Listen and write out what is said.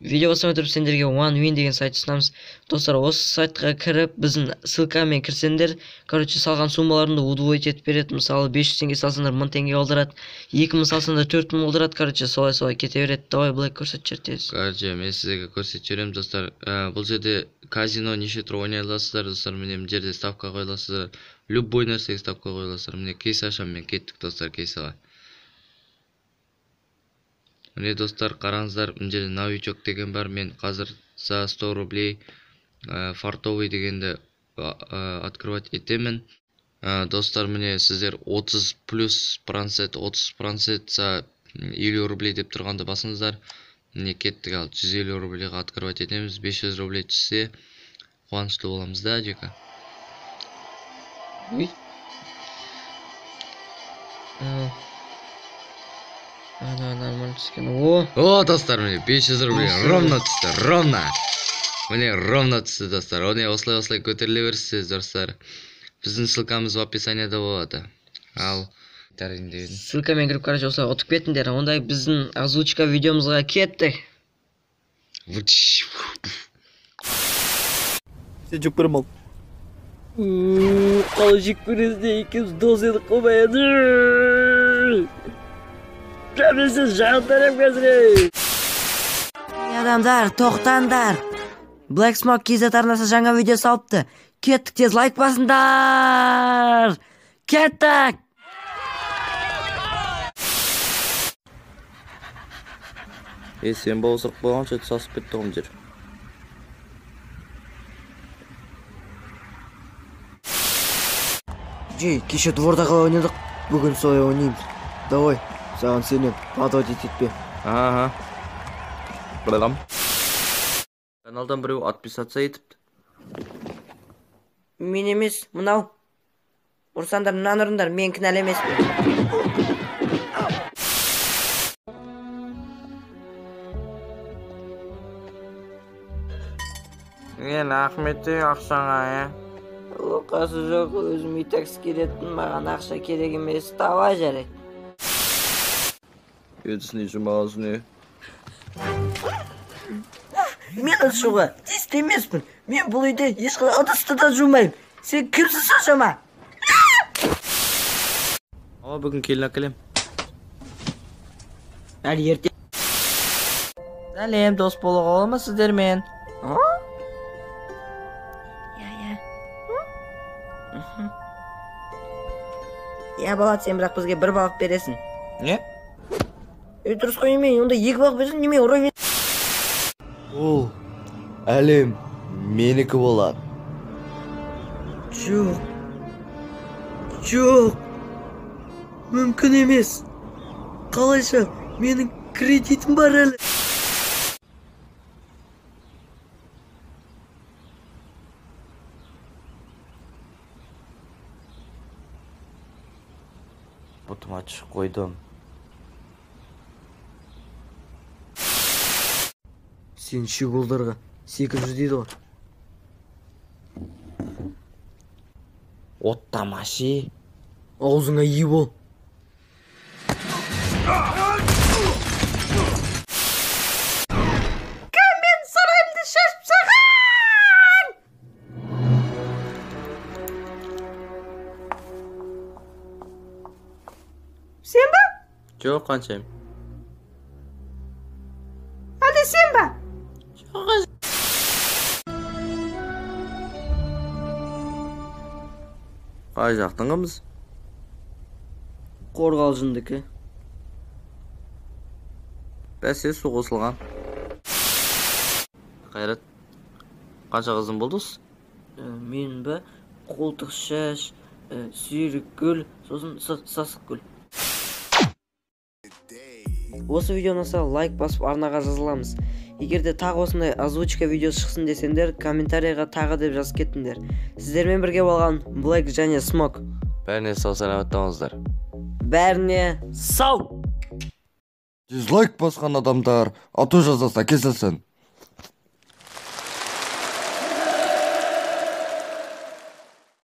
Видео басып отырып сендерге OneWin деген сайт ұсынамыз. Достар, осы сайтқа кіріп, біздің ссылкамен кірсеңдер, салған суммаларыңды удвоить етіп береді. Мысалы 500 теңге салсаңдар 1000 теңге қалдырады, 2000 салсаңдар 4000 қалдырады. Солай кете береді. Давай былай көрсетіп жібер тез. Мен сіздерге көрсетіп жіберемін, достар. Бұл жерде казино неше түрлі ойнай аласыздар, достар. Міне бұл жерде ставка қоя аласыздар. Любой нәрсеге ставка қоя аласыздар. Міне кейс ашамын, мен кеттік, достар, кейсаға. Міне, достар, қараңыздар, мына жерде новичок деген бар. Мен қазір за 100 рублей фартовый дегенді открывать етемін. Достар, міне сіздер 30 плюс процент, 30% за 50 рублей деп тұрғанды басыңыздар. Міне кеттік, ал 150 рублейға открывать етеміз. 500 рублей түссе қуанышты боламыз да, жека. Нормально түскен. О, достар, міне 500 рублей ровно түсті, ровно. Міне ровно түсті, достар. Оны осылай көтеріле берсіз, достар. Біздің ссылкамыз в описанияда болады. Ал ссылкамен кіріп, осылай ұтып кетіңдер. Ондай біздің озвучка видеомызға кеттік. Сен жүк көрім ал. Қалай жек көресінде екеміз дос едік қоймайды. Жабесіз жағындарым қазір. Адамдар, тоқтандар. Black Smoke KZ арнасы жаңа видео салыпты. Кеттік, тез лайк басыңдар. Кеттік. Сен болсық болғанша сасып кетті ғым жер. Кеше дворда қалай ойнадық, бүгін солай ойнаймыз. Давай, саған сенем, подводить етпе. Бұралам. Каналдан біреу отписаться етіпті. Мен емес, мынау. Ұрсандар, мұнан ұрындар, мен кінәл емеспін. Рахметті ақшаңа, Оқасы жоқ, өзім итакс керетін, маған ақша керек емес, давай жарай. Өтісіне жұмағызыне. Мен ұшуға тесті емеспін. Мен бұл үйде ешқылай ыдысты да жумайым. Сен кімсіз шашама? Бүгін келін әкелем. Әлі ерте. Сәлем, дос болуға олма сіздермен. Я балат, сен бірақ бізге бір балық бересің. Не? Дұрыс қой еме, онда екі балық бересің, неме ұрай мен. Ол әлем менікі болады. Жоқ. Мүмкін емес. Қалайша, менің кредитім бар әлі. Бұтым açık қойдым. Сен шигулдарға 800 дейді ғой. Оттамашы. Аузыңа ие бол. Мен сарайымды шашып саған! Сен ба? Жоқ, қаншайым. Әлде сен ба? Қай жақтың қымыз? Қорғалжындыкі. Бәсе су қосылған. Қайрат, қанша қызым болдыз? Мен ба? Қолтық шаш, сүйрік гүл, сосын сасық гүл. Осы видео ұнаса лайк басып арнаға жазыламыз. Егерде тағы осындай озвучка видеосы шықсын десеңдер, комментарийға тағы деп жазып кеттіңдер. Сіздермен бірге болған Black және Smoke. Бәріне сау саламат болыңыздар. Бәріне сау! Дизлайк басқан адамдар аты жазаса кесілсін.